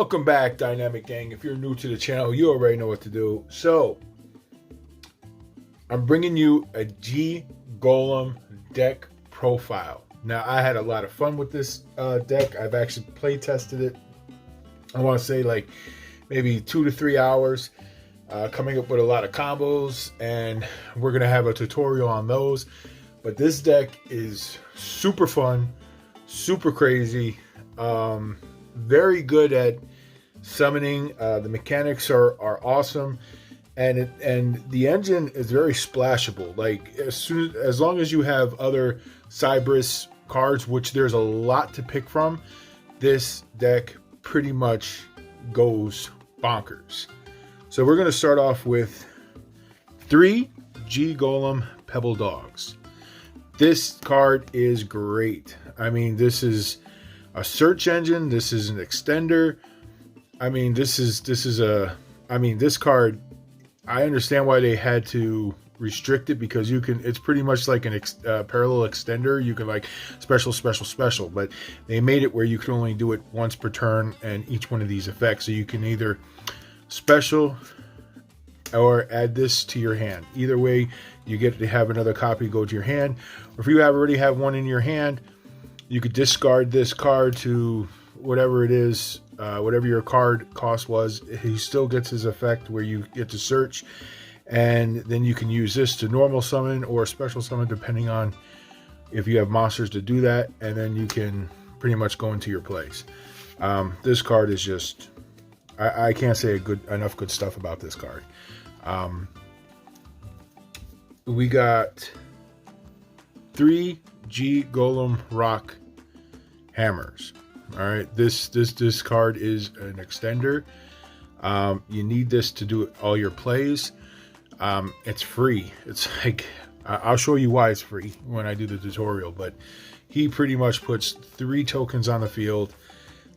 Welcome back, Dynamic Gang. If you're new to the channel, you already know what to do. So, I'm bringing you a G Golem deck profile. Now, I had a lot of fun with this deck. I've actually play tested it. I want to say like maybe 2 to 3 hours, coming up with a lot of combos, and we're going to have a tutorial on those. But this deck is super fun, super crazy, very good at summoning. The mechanics are awesome, and the engine is very splashable. Like as long as you have other Cyberus cards, which there's a lot to pick from, this deck pretty much goes bonkers. So we're going to start off with 3 G Golem Pebble Dogs. This card is great. I mean, this is a search engine. This is an extender. I mean, this card, I understand why they had to restrict it, because you can, it's pretty much like an parallel extender. You can like special, but they made it where you can only do it once per turn and each one of these effects. So you can either special or add this to your hand. Either way, you get to have another copy go to your hand. Or if you already have one in your hand, you could discard this card to whatever it is, whatever your card cost was. He still gets his effect where you get to search, and then you can use this to normal summon or special summon depending on if you have monsters to do that, and then you can pretty much go into your place. This card is just, I can't say enough good stuff about this card. We got 3 G Golem Rock Hammers. All right, this card is an extender. You need this to do all your plays. It's free. It's like, I'll show you why it's free when I do the tutorial, but he pretty much puts 3 tokens on the field.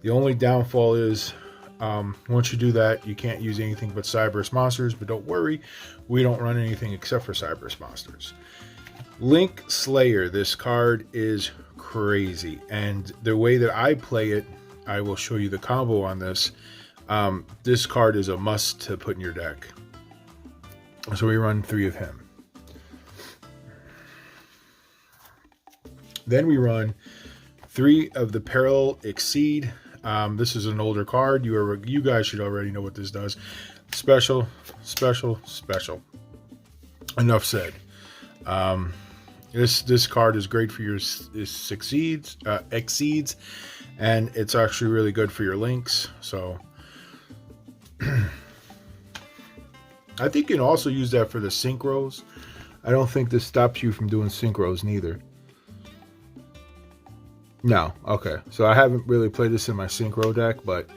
The only downfall is once you do that, you can't use anything but Cyberus monsters, but don't worry, we don't run anything except for Cyberus monsters. Link Slayer, this card is crazy, and the way that I play it, I will show you the combo on this. This card is a must to put in your deck. So we run 3 of him. Then we run 3 of the Parallel Exceed. This is an older card. You guys should already know what this does. Special. Enough said. This card is great for your exceeds, and it's actually really good for your links. So I think you can also use that for the synchros. I don't think this stops you from doing synchros neither. No, okay. So I haven't really played this in my synchro deck, but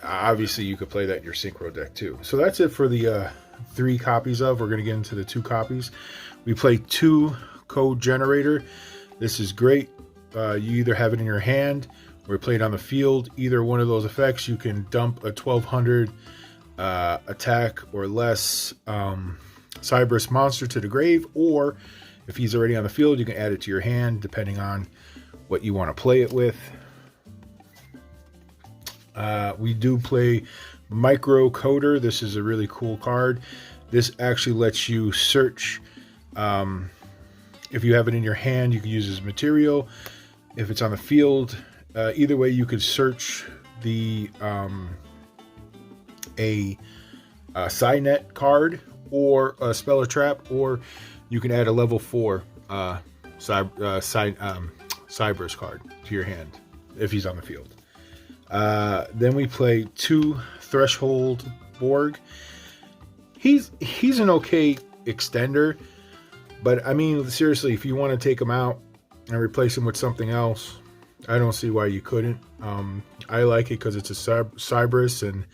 obviously you could play that in your synchro deck too. So that's it for the 3 copies of. We're going to get into the 2 copies. We play 2 Code Generator. This is great. You either have it in your hand or play it on the field. Either one of those effects, you can dump a 1200 attack or less Cyberus monster to the grave, or if he's already on the field, you can add it to your hand depending on what you want to play it with. We do play Micro Coder. This is a really cool card. This actually lets you search. If you have it in your hand, you can use as material. If it's on the field, either way, you could search the a Psynet card or a Spell or Trap, or you can add a level 4 Cyberus card to your hand if he's on the field. Then we play 2 Threshold Borg. He's an okay extender, but I mean, seriously, if you want to take him out and replace him with something else, I don't see why you couldn't. I like it because it's a Cyberus, and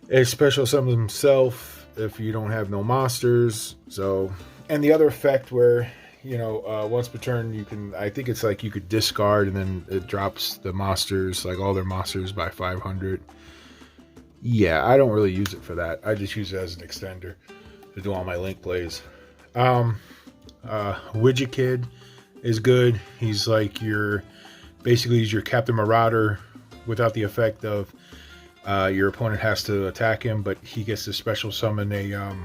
it special summons himself if you don't have no monsters. So, and the other effect where, you know, once per turn, you can, I think it's like you could discard and then it drops the monsters, like all their monsters by 500. Yeah, I don't really use it for that. I just use it as an extender to do all my link plays. Widget Kid is good. He's like your, basically he's your Captain Marauder without the effect of your opponent has to attack him, but he gets to special summon a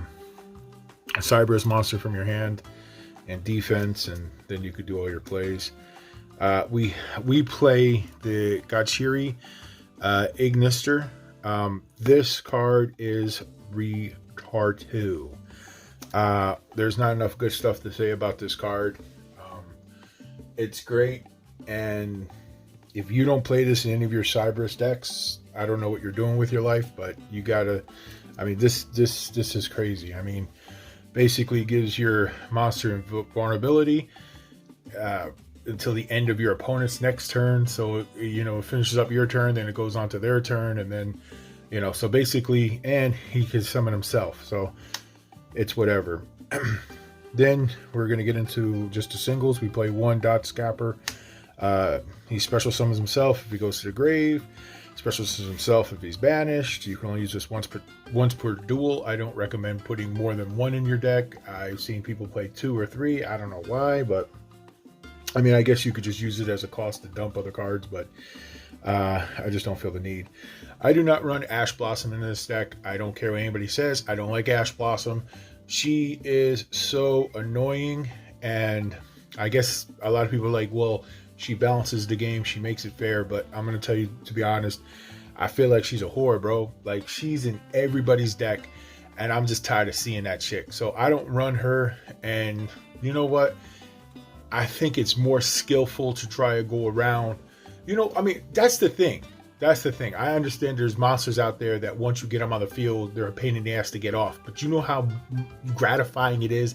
Cyberus monster from your hand and defense, and then you could do all your plays. We play the Gachiri Ignister. This card is retarded. There's not enough good stuff to say about this card. It's great, and if you don't play this in any of your Cyberus decks, I don't know what you're doing with your life, but you gotta. I mean, this is crazy. I mean, basically gives your monster invulnerability until the end of your opponent's next turn. So, you know, it finishes up your turn, then it goes on to their turn, and then, you know, so basically, and he can summon himself. So it's whatever. Then we're going to get into just the singles. We play one Dot Scapper. He special summons himself if he goes to the grave. Special summons himself if he's banished. You can only use this once per duel. I don't recommend putting more than one in your deck. I've seen people play 2 or 3. I don't know why, but I mean, I guess you could just use it as a cost to dump other cards, but I just don't feel the need. I do not run Ash Blossom in this deck. I don't care what anybody says. I don't like Ash Blossom. She is so annoying, and I guess a lot of people are like, well, she balances the game, she makes it fair, but I'm going to tell you, to be honest, I feel like she's a whore, bro. Like, she's in everybody's deck, and I'm just tired of seeing that chick. So I don't run her, and you know what? I think it's more skillful to try to go around. You know, I mean, that's the thing. That's the thing. I understand there's monsters out there that once you get them on the field, they're a pain in the ass to get off. But you know how gratifying it is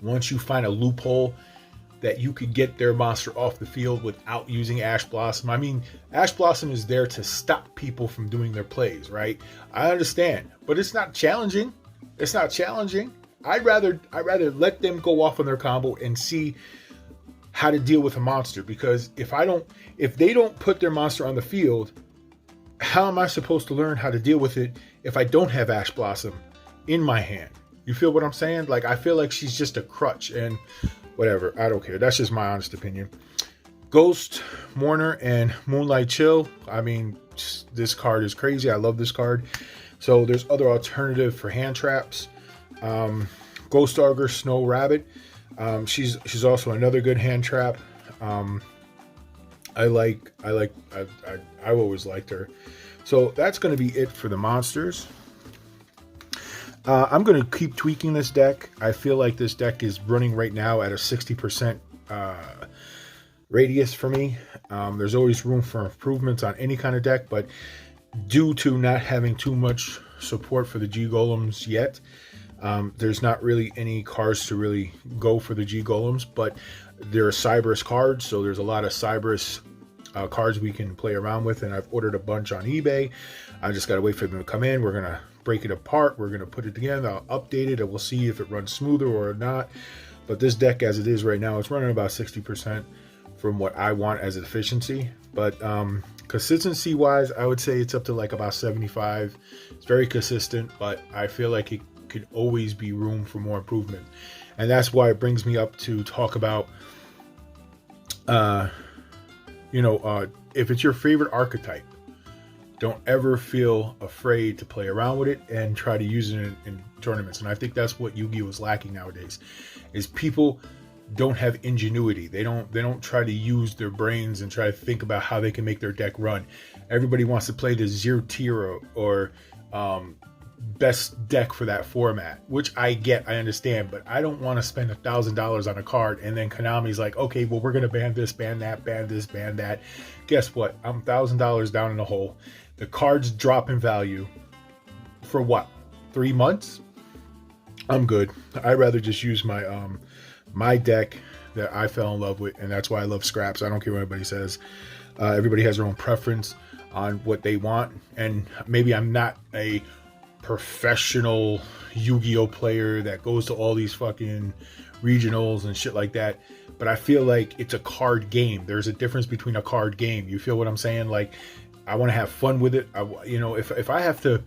once you find a loophole that you could get their monster off the field without using Ash Blossom. I mean, Ash Blossom is there to stop people from doing their plays, right? I understand, but it's not challenging. It's not challenging. I'd rather let them go off on their combo and see how to deal with a monster, because if they don't put their monster on the field, how am I supposed to learn how to deal with it if I don't have Ash Blossom in my hand? You feel what I'm saying? Like, I feel like she's just a crutch, and whatever. I don't care. That's just my honest opinion. Ghost Mourner and Moonlight Chill. I mean, this card is crazy. I love this card. So there's other alternative for hand traps. Ghost Augur Snow Rabbit. She's also another good hand trap. I always liked her. So that's going to be it for the monsters. I'm going to keep tweaking this deck. I feel like this deck is running right now at a 60% radius for me. There's always room for improvements on any kind of deck, but due to not having too much support for the G Golems yet, there's not really any cards to really go for the G Golems, but there are Cyberus cards, so there's a lot of Cyberus cards we can play around with, and I've ordered a bunch on eBay. I just got to wait for them to come in. We're going to break it apart. We're going to put it together. I'll update it, and we'll see if it runs smoother or not. But this deck, as it is right now, it's running about 60% from what I want as efficiency. But consistency-wise, I would say it's up to like about 75. It's very consistent, but I feel like it could always be room for more improvement. And that's why it brings me up to talk about, if it's your favorite archetype, don't ever feel afraid to play around with it and try to use it in tournaments. And I think that's what Yu-Gi-Oh! Is lacking nowadays, is people don't have ingenuity. They don't try to use their brains and try to think about how they can make their deck run. Everybody wants to play the zero tier or best deck for that format, which I get, I understand, but I don't want to spend $1,000 on a card and then Konami's like, okay, well, we're going to ban this, ban that, ban this, ban that. Guess what? I'm $1,000 down in the hole. The cards drop in value for what? 3 months? I'm good. I'd rather just use my my deck that I fell in love with, and that's why I love scraps. I don't care what anybody says. Everybody has their own preference on what they want, and maybe I'm not a professional Yu-Gi-Oh player that goes to all these fucking regionals and shit like that, but I feel like it's a card game. There's a difference between a card game. You feel what I'm saying? Like, I want to have fun with it. If I have to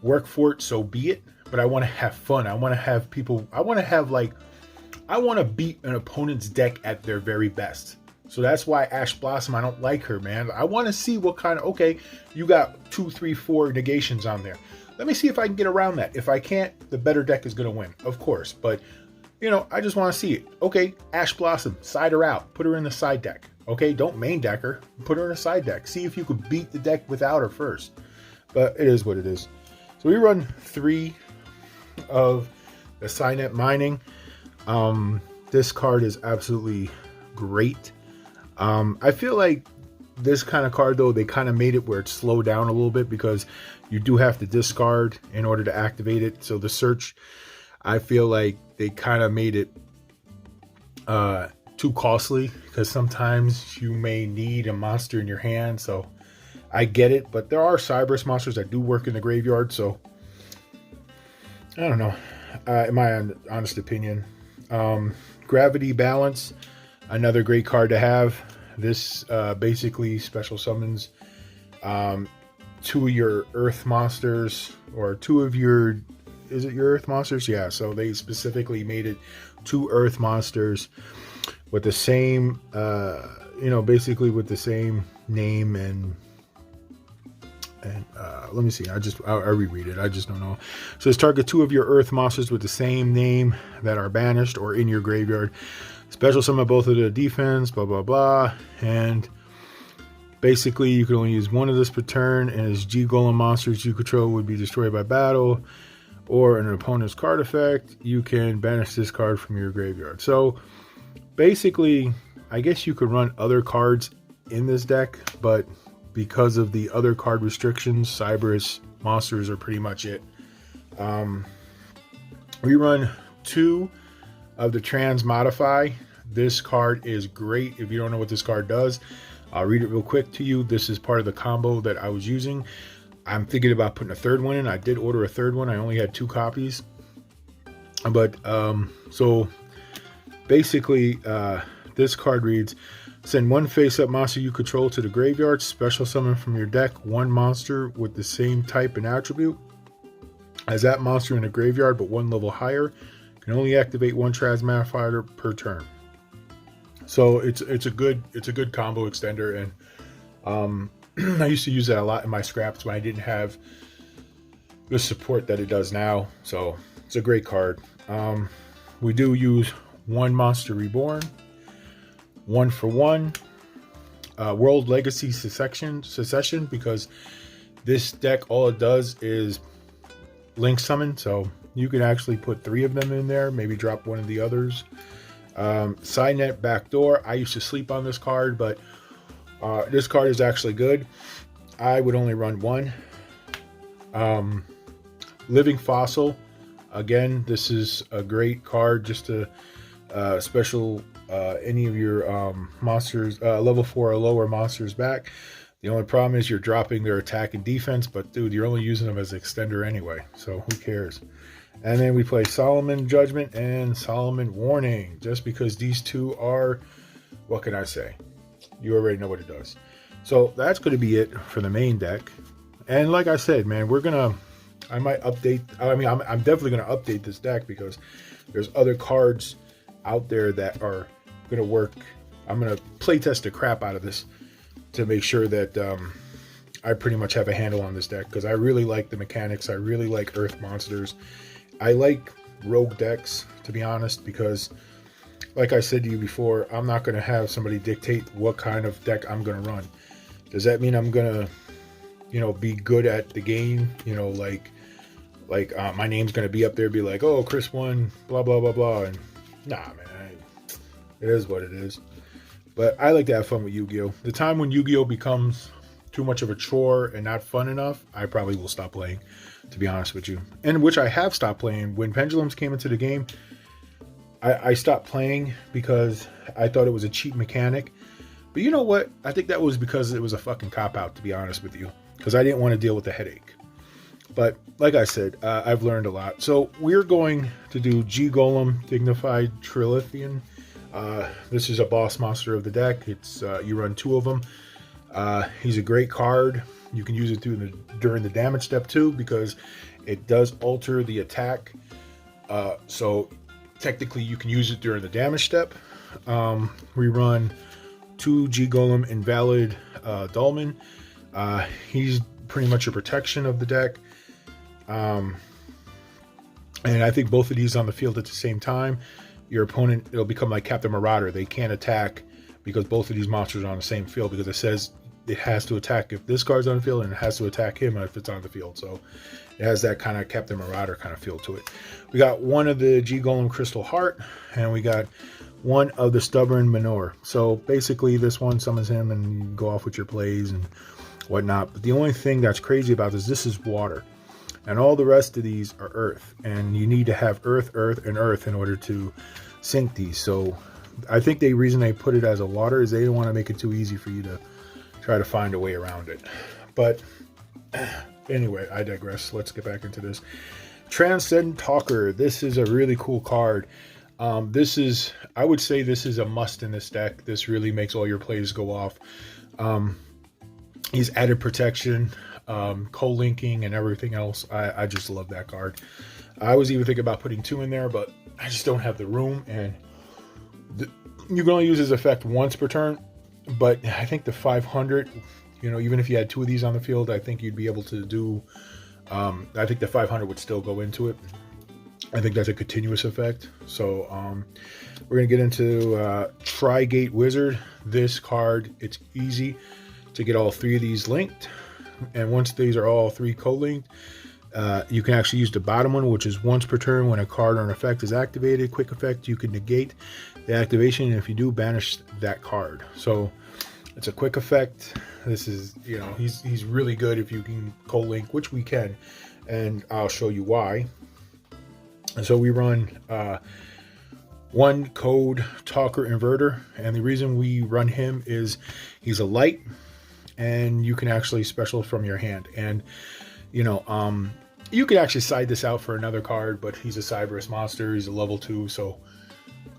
work for it, so be it, but I want to have fun. I want to have people, I want to beat an opponent's deck at their very best. So that's why Ash Blossom, I don't like her, man. I want to see what kind of, okay, you got 2, 3, 4 negations on there. Let me see if I can get around that. If I can't, the better deck is going to win, of course. But, you know, I just want to see it. Okay, Ash Blossom, side her out. Put her in the side deck. Okay, don't main deck her. Put her in a side deck. See if you could beat the deck without her first. But it is what it is. So we run 3 of the Signet Mining. This card is absolutely great. I feel like this kind of card, though, they kind of made it where it's slowed down a little bit because you do have to discard in order to activate it. So the search, I feel like they kind of made it too costly because sometimes you may need a monster in your hand. So I get it, but there are Cyberus monsters that do work in the graveyard. So I don't know, in my honest opinion. Gravity Balance, another great card to have. This basically special summons 2 of your Earth monsters, or 2 of your, is it your Earth monsters? Yeah, so they specifically made it 2 Earth monsters with the same, you know, basically with the same name and let me see. I'll reread it. I just don't know. So it's target 2 of your Earth monsters with the same name that are banished or in your graveyard. Special summon both of the defense, blah, blah, blah. And basically you can only use 1 of this per turn, and as G Golem monsters you control would be destroyed by battle or an opponent's card effect, you can banish this card from your graveyard. So basically, I guess you could run other cards in this deck, but because of the other card restrictions, Cyberus monsters are pretty much it. We run 2 of the Transmodify. This card is great. If you don't know what this card does, I'll read it real quick to you. This is part of the combo that I was using. I'm thinking about putting a 3rd one in. I did order a 3rd one. I only had 2 copies. But so basically, this card reads: send 1 face-up monster you control to the graveyard. Special summon from your deck 1 monster with the same type and attribute as that monster in the graveyard, but 1 level higher. Can only activate 1 Transmodifier per turn. So it's a good combo extender, and I used to use that a lot in my scraps when I didn't have the support that it does now. So it's a great card. We do use 1 Monster Reborn, 1 for 1, World Legacy Secession, because this deck, all it does is link summon, so you can actually put 3 of them in there, maybe drop 1 of the others. Signet Backdoor, I used to sleep on this card, but this card is actually good. I would only run 1. Living Fossil, again, this is a great card just to special any of your monsters, level 4 or lower monsters back. The only problem is you're dropping their attack and defense, but dude, you're only using them as an extender anyway, so who cares? And then we play Solomon Judgment and Solomon Warning, just because these 2 are, what can I say? You already know what it does. So that's going to be it for the main deck. And like I said, man, I might update, I'm definitely going to update this deck because there's other cards out there that are going to work. I'm going to play test the crap out of this to make sure that I pretty much have a handle on this deck, because I really like the mechanics. I really like Earth monsters. I like rogue decks, to be honest, because like I said to you before, I'm not going to have somebody dictate what kind of deck I'm going to run. Does that mean I'm going to, be good at the game? Like my name's going to be up there, be like, oh, Chris won, blah, blah, blah, blah. And nah, man, it is what it is. But I like to have fun with Yu-Gi-Oh! The time when Yu-Gi-Oh! Becomes too much of a chore and not fun enough, I probably will stop playing, to be honest with you. And which I have stopped playing. When Pendulums came into the game, I stopped playing because I thought it was a cheap mechanic. But you know what? I think that was because it was a fucking cop-out, to be honest with you. Because I didn't want to deal with the headache. But like I said, I've learned a lot. So we're going to do G Golem Dignified Trilithian. This is a boss monster of the deck. It's you run 2 of them. He's a great card. You can use it during the damage step too, because it does alter the attack. So technically you can use it during the damage step. We run 2 G Golem Invalid Dolmen. He's pretty much a protection of the deck. And I think both of these on the field at the same time, your opponent, it'll become like Captain Marauder. They can't attack because both of these monsters are on the same field, because it says it has to attack if this card's on the field, and it has to attack him if it's on the field. So it has that kind of Captain Marauder kind of feel to it. We got one of the G Golem Crystal Heart, and we got one of the Stubborn Manure. So basically this one summons him and you go off with your plays and whatnot. But the only thing that's crazy about this is water. And all the rest of these are earth. And you need to have earth, earth, and earth in order to sync these. So I think the reason they put it as a water is they don't want to make it too easy for you to try to find a way around it. But anyway, I digress. Let's get back into this. Transcend Talker. This is a really cool card. This is, I would say this is a must in this deck. This really makes all your plays go off. He's added protection, co-linking, and everything else. I just love that card. I was even thinking about putting 2 in there, but I just don't have the room. And you can only use his effect once per turn. But I think the 500, you know, even if you had 2 of these on the field, I think you'd be able to do. I think the 500 would still go into it. I think that's a continuous effect. So we're going to get into Tri-Gate Wizard. This card, it's easy to get all 3 of these linked. And once these are all 3 co-linked, you can actually use the bottom one, which is once per turn when a card or an effect is activated. Quick effect, you can negate the activation, and if you do, banish that card. So it's a quick effect. This is, you know, he's really good if you can co-link, which we can, and I'll show you why. And so we run 1 Code Talker Inverter, and the reason we run him is he's a light, and you can actually special from your hand. And you know, you could actually side this out for another card, but he's a Cyberus monster. He's a level 2, so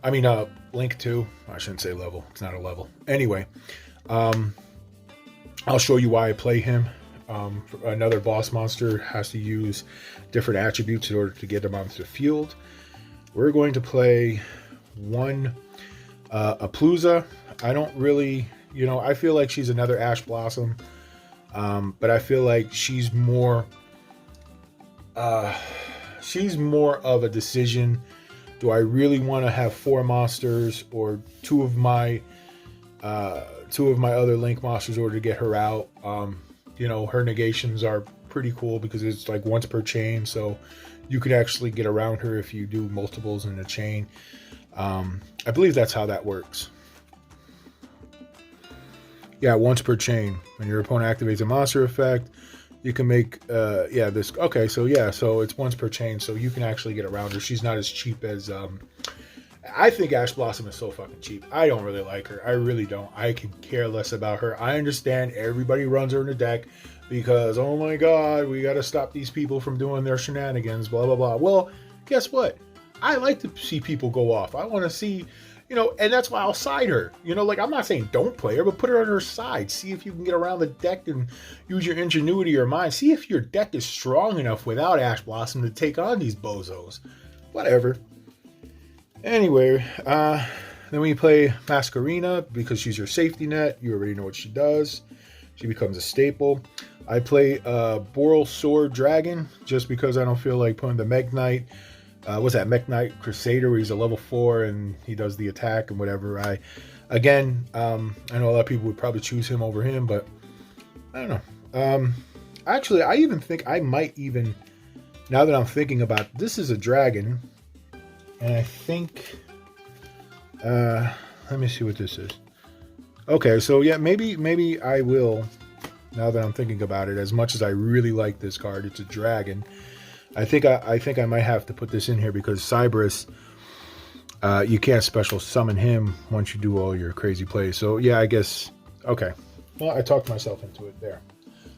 I mean, Link 2. I shouldn't say level. It's not a level. Anyway, I'll show you why I play him. Another boss monster has to use different attributes in order to get them onto the field. We're going to play 1 Aplusa. I don't really, you know, I feel like she's another Ash Blossom, but I feel like she's more of a decision. Do I really want to have 4 monsters or 2 of my other Link monsters in order to get her out? You know, her negations are pretty cool because it's like once per chain, so you could actually get around her if you do multiples in a chain. I believe that's how that works. Yeah, once per chain. When your opponent activates a monster effect, you can make this. Okay, so yeah, so it's once per chain, so you can actually get around her. She's not as cheap as I think Ash Blossom is so fucking cheap. I don't really like her. I really don't. I can care less about her. I understand everybody runs her in the deck because, oh my god, we got to stop these people from doing their shenanigans, blah, blah, blah. Well, guess what? I like to see people go off. I want to see, you know, and that's why I'll side her. You know, like, I'm not saying don't play her, but put her on her side. See if you can get around the deck and use your ingenuity or mind. See if your deck is strong enough without Ash Blossom to take on these bozos. Whatever. Anyway, then we play Masquerina because she's your safety net. You already know what she does. She becomes a staple. I play Boral Sword Dragon just because I don't feel like putting the Meg Knight. What's that? Meg Knight Crusader, where he's a level 4 and he does the attack and whatever. I know a lot of people would probably choose him over him, but I don't know. Actually, I even think I might even, now that I'm thinking about it, this is a dragon. And I think, let me see what this is. Okay, so yeah, maybe I will, now that I'm thinking about it, as much as I really like this card, it's a dragon. I think I might have to put this in here because Cyberus, you can't special summon him once you do all your crazy plays. So yeah, I guess, okay. Well, I talked myself into it there.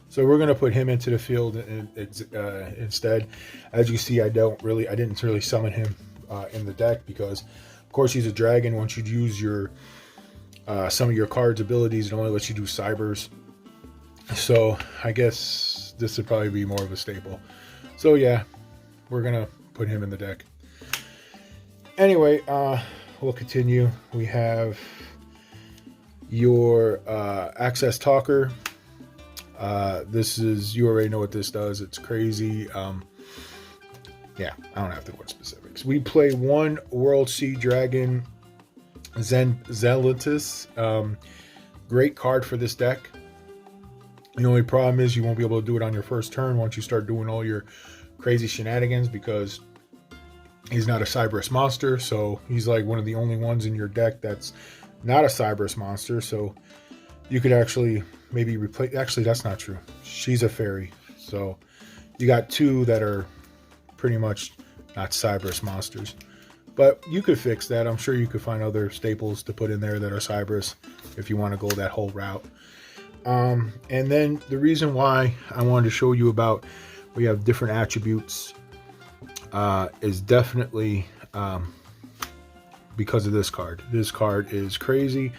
So we're going to put him into the field instead. As you see, I didn't really summon him in the deck because, of course, he's a dragon. Once you use your some of your cards' abilities, it only lets you do cybers. So I guess this would probably be more of a staple. So yeah, we're gonna put him in the deck. Anyway, we'll continue. We have your Access Talker. This is, you already know what this does. It's crazy. Yeah, I don't have to go into specifics. We play one World Sea Dragon Zealotus. Great card for this deck. The only problem is you won't be able to do it on your first turn once you start doing all your crazy shenanigans, because he's not a Cyberus monster. So he's like one of the only ones in your deck that's not a Cyberus monster. So you could actually maybe replace. Actually, that's not true. She's a fairy. So you got two that are pretty much not Cyberus monsters. But you could fix that. I'm sure you could find other staples to put in there that are Cyberus if you want to go that whole route. And then the reason why I wanted to show you about we have different attributes is definitely because of this card. This card is crazy,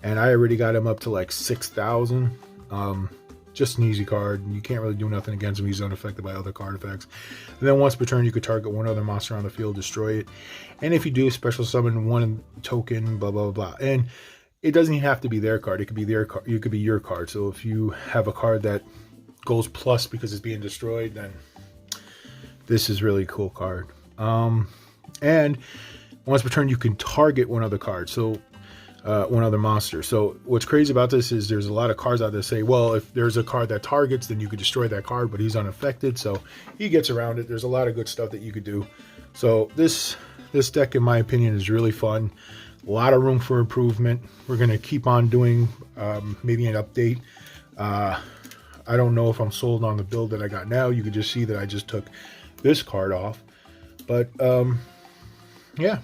and I already got him up to like 6,000. Just an easy card. You can't really do nothing against him. He's unaffected by other card effects. And then once per turn, you could target one other monster on the field, destroy it. And if you do, special summon one token, blah, blah, blah. And it doesn't even have to be their card. It could be their card. It could be your card. So if you have a card that goes plus because it's being destroyed, then this is really cool card. And once per turn, you can target one other card. So one other monster. So what's crazy about this is there's a lot of cards out there that say, well, if there's a card that targets, then you could destroy that card, but he's unaffected. So he gets around it. There's a lot of good stuff that you could do. So this deck, in my opinion, is really fun. A lot of room for improvement. We're going to keep on doing maybe an update. I don't know if I'm sold on the build that I got now. You could just see that I just took this card off. But yeah.